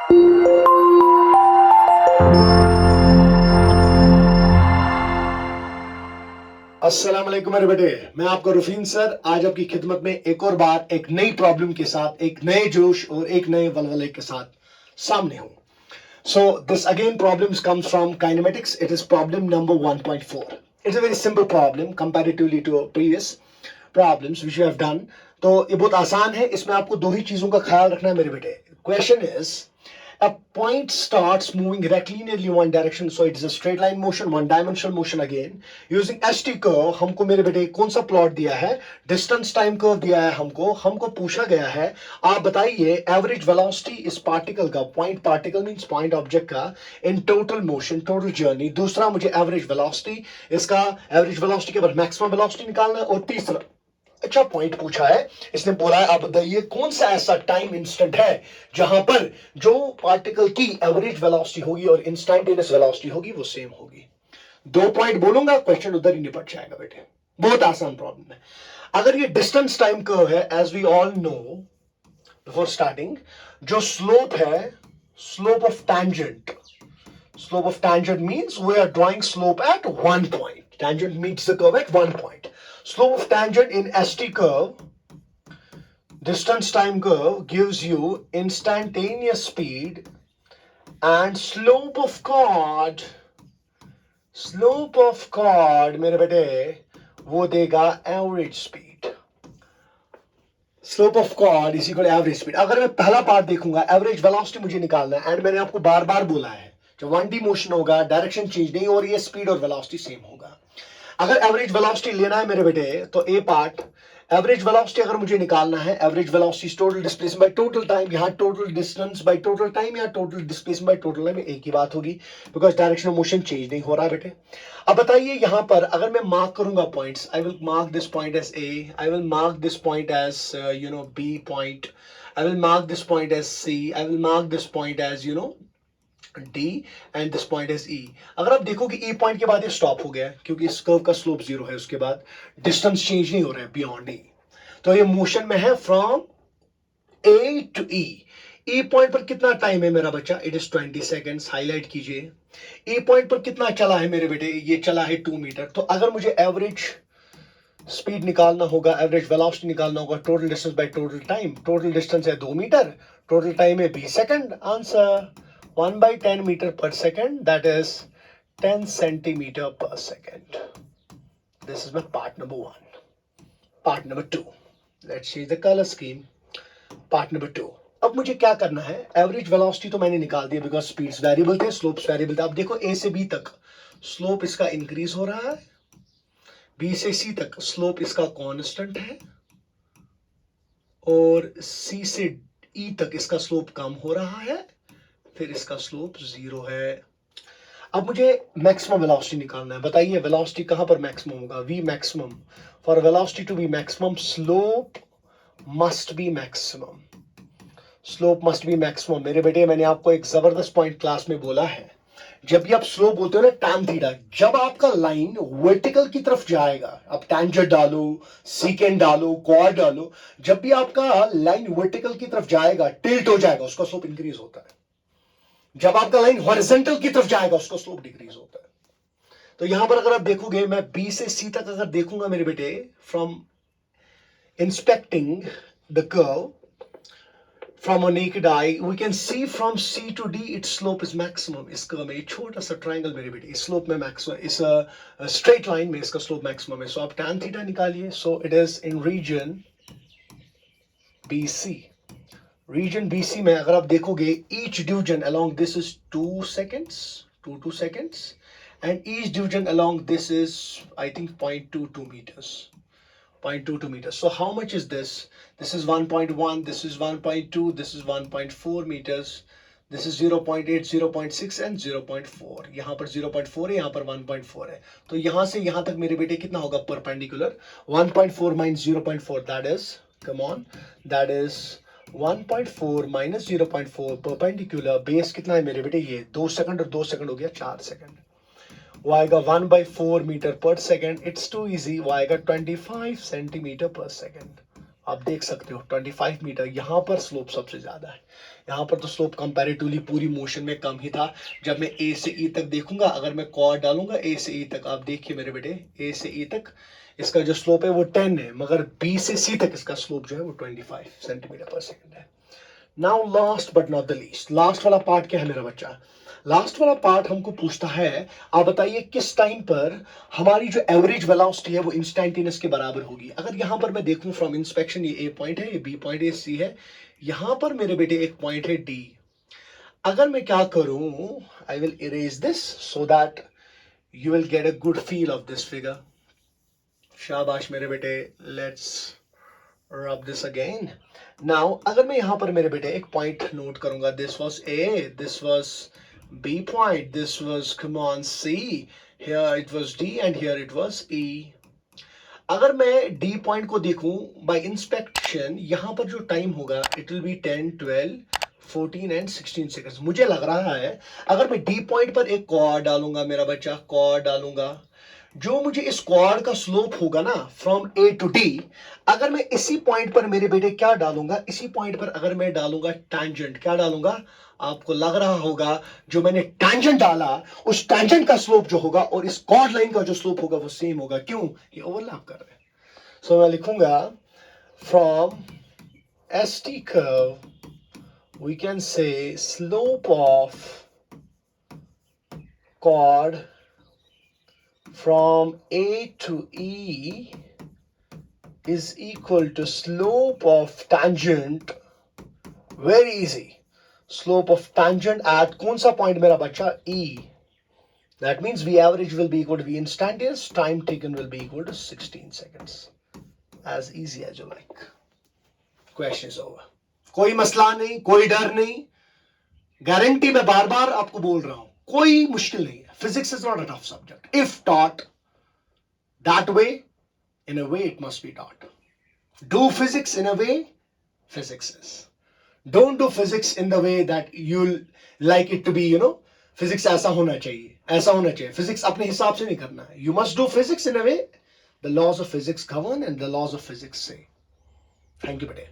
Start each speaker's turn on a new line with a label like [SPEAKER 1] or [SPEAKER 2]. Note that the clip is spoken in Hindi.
[SPEAKER 1] अस्सलाम वालेकुम मेरे बेटे, मैं आपका रुफीन सर आज आपकी खिदमत में एक और बार एक नई प्रॉब्लम के साथ, एक नए जोश और एक नए वलवले के साथ सामने हूं. So this again problems comes from kinematics. It is problem number 1.4. It's a very simple problem comparatively to previous problems which we have done. तो ये बहुत आसान है. इसमें आपको दो ही चीजों का ख्याल रखना है मेरे बेटे. Question is, a point starts moving rectilinearly in one direction, so it is a straight line motion, one dimensional motion again. Using ST curve, हमको मेरे बेटे कौन सा प्लॉट दिया है? डिस्टेंस टाइम कर्व दिया है हमको पूछा गया है आप बताइए एवरेज वेलोसिटी इस पार्टिकल का, point particle means point object का, in total motion, total journey. दूसरा मुझे एवरेज वेलोसिटी, इसका एवरेज वेलोसिटी के बाद मैक्सिमम वेलोसिटी निकालना है. और तीसरा अच्छा पॉइंट पूछा है, इसने बोला है आप बताइए कौन सा ऐसा टाइम इंस्टेंट है जहां पर जो पार्टिकल की एवरेज वेलोसिटी होगी और इंस्टेंटेनियस वेलोसिटी होगी वो सेम होगी. 2 पॉइंट बोलूंगा, क्वेश्चन उधर ही निपट जाएगा बेटे. बहुत आसान प्रॉब्लम है. अगर ये डिस्टेंस टाइम कर्व है, as we all know before starting, जो स्लोप है, slope of tangent, slope of tangent means we are drawing slope at one point. Tangent meets the curve at one point. Slope of tangent in ST curve, distance time curve, gives you instantaneous speed, and slope of chord मेरे बेटे वो देगा average speed. Slope of chord is equal average speed. अगर मैं पहला पार्ट देखूंगा, एवरेज वेलोसिटी मुझे निकालना है, एंड मैंने आपको बार बार बोला है जब 1D मोशन होगा डायरेक्शन चेंज नहीं हो रही है, स्पीड और वेलोसिटी सेम होगा. अगर एवरेज वेलोसिटी लेना है मेरे बेटे तो ए पार्ट, एवरेज वेलोसिटी अगर मुझे निकालना है, average velocity total displacement by total time, यहां total distance by total time या total displacement by total time एक ही बात होगी, because direction of motion change नहीं हो रहा बेटे. अब बताइए यहां पर अगर मैं मार्क करूंगा points, I will mark this point as A, I will mark this point as B point, I will mark this point as C, I will mark this point as D and this point is E. अगर आप देखो कि E पॉइंट के बाद ये स्टॉप हो गया है क्योंकि इस कर्व का स्लोप 0 है, उसके बाद डिस्टेंस चेंज नहीं हो रहा है बियॉन्ड E, तो ये मोशन में है from A to E. E point पर कितना टाइम है मेरा बच्चा? It is 20 seconds. हाईलाइट कीजिए. E पॉइंट पर कितना चला है मेरे बेटे? ये चला है 2 मीटर. तो अगर मुझे एवरेज स्पीड निकालना होगा, एवरेज वेलोसिटी निकालना होगा, total distance by total time. Total distance है 2 मीटर, टोटल टाइम है 20 second. Answer 1 by 10 meter per second, that is 10 centimeter per second. This is my part number 1. Part number 2. Let's see the color scheme. Part number 2. अब मुझे क्या करना है? एवरेज वेलोसिटी तो मैंने निकाल दिया बिकॉज स्पीड्स वेरिएबल थे, स्लोप्स वेरिएबल थे. अब देखो ए से बी तक स्लोप इसका इंक्रीज हो रहा है, बी से सी तक स्लोप इसका कांस्टेंट है, और सी से ई तक इसका स्लोप कम हो रहा है, फिर इसका स्लोप 0 है. अब मुझे मैक्सिमम वेलोसिटी निकालना है. बताइए वेलोसिटी कहां पर मैक्सिमम होगा? V maximum. For velocity to be maximum, slope must be maximum. Slope must be maximum. मेरे बेटे मैंने आपको एक जबरदस्त पॉइंट क्लास में बोला है, जब भी आप स्लोप बोलते हो ना tan थीटा, जब आपका लाइन वर्टिकल की तरफ जाएगा, आप टेंजेंट डालो, सीकेंट डालो, कॉर्ड डालो, जब भी आपका लाइन वर्टिकल की तरफ जाएगा, टिल्ट हो जाएगा, उसका स्लोप इंक्रीज होता है. जब आपका लाइन हॉरिजॉन्टल की तरफ जाएगा उसका स्लोप डिक्रीज होता है. तो यहां पर अगर आप देखोगे, मैं बी से सी तक अगर देखूंगा मेरे बेटे, from inspecting the curve from a naked eye, we can see from C to D its slope is maximum. इस कर्व में छोटा सा ट्राइंगल मेरे बेटे, इस स्लोप में मैक्सिमम, इस स्ट्रेट लाइन में इसका स्लोप मैक्सिमम है. सो आप tan थीटा निकालिए. So it is in region BC. Region BC में अगर आप देखोगे, each division along this is 2 seconds, 2 seconds, and each division along this is I think 0.22 meters, 0.22 meters. So how much is this? This is 1.1, this is 1.2, this is 1.4 meters, this is 0.8, 0.6 and 0.4. यहाँ पर 0.4 है, यहाँ पर 1.4 है. तो यहाँ से यहाँ तक मेरे बेटे कितना होगा perpendicular? 1.4 minus 0.4, that is, come on, that is 1.4 minus 0.4 perpendicular. Base कितना है मेरे बेटे? ये 2 सेकंड और 2 सेकंड हो गया 4 सेकंड. वो आएगा 1/4 मीटर पर सेकंड. It's to easy. वो आएगा 25 सेंटीमीटर पर सेकंड. आप देख सकते हो 25 मीटर. यहां पर स्लोप सबसे ज्यादा है, यहाँ पर तो स्लोप कंपैरेटिवली पूरी मोशन में कम ही था। जब मैं ए से ई तक देखूंगा, अगर मैं कॉर्ड डालूंगा ए से ई तक, आप देखिए मेरे बेटे, ए से ई तक इसका जो स्लोप है वो 10 है, मगर बी से सी तक इसका स्लोप जो है वो 25 सेंटीमीटर पर सेकेंड है। Now last but not the least, last वाला पार्ट क्या है मेरा बच्चा? लास्ट वाला पार्ट हमको पूछता है, आप बताइए किस टाइम पर हमारी जो एवरेज वेलोसिटी है वो इंस्टेंटेनियस के बराबर होगी। अगर यहां पर मैं देखूं फ्रॉम इंस्पेक्शन, ये ए पॉइंट है, ये बी पॉइंट है, ये सी है, यहां पर मेरे बेटे एक पॉइंट है डी। अगर मैं क्या करूं, I will erase this so that you will get a good feel of this figure. शाबाश मेरे बेटे, let's rub this again. Now अगर मैं यहाँ पर मेरे बेटे एक पॉइंट नोट करूंगा, this was A, this was B point, this was come on C, here it was D and here it was E. अगर मैं D पॉइंट को देखूं by inspection, यहाँ पर जो टाइम होगा it will be 10, 12, 14 and 16 seconds. मुझे लग रहा है अगर मैं D पॉइंट पर एक कॉर्ड डालूंगा मेरा बच्चा, कॉर्ड डालूंगा, जो मुझे इस कॉर्ड का स्लोप होगा ना फ्रॉम ए टू डी, अगर मैं इसी पॉइंट पर मेरे बेटे क्या डालूंगा, इसी पॉइंट पर अगर मैं डालूंगा टैंजेंट, क्या डालूंगा, आपको लग रहा होगा जो मैंने टैंजेंट डाला उस टैंजेंट का स्लोप जो होगा और इस कॉर्ड लाइन का जो स्लोप होगा वो सेम होगा। क्यों? ये ओवरलैप कर रहे हैं। सो मैं लिखूंगा from S T curve we can say slope of chord from A to E is equal to slope of tangent. Very easy. Slope of tangent at कौन सा point मेरा बच्चा? E. That means V average will be equal to V instantaneous. Time taken will be equal to 16 seconds. As easy as you like. Question is over. कोई मसला नहीं, कोई डर नहीं, गारंटी मैं बार बार आपको बोल रहा हूं, कोई मुश्किल नहीं है। Physics is not a tough subject. If taught that way, in a way it must be taught. Do physics in a way physics is. Don't do physics in the way that you'll like it to be, physics ऐसा होना चाहिए, ऐसा होना चाहिए। Physics अपने हिसाब से नहीं करना है। You must do physics in a way the laws of physics govern and the laws of physics say. Thank you, बेटे।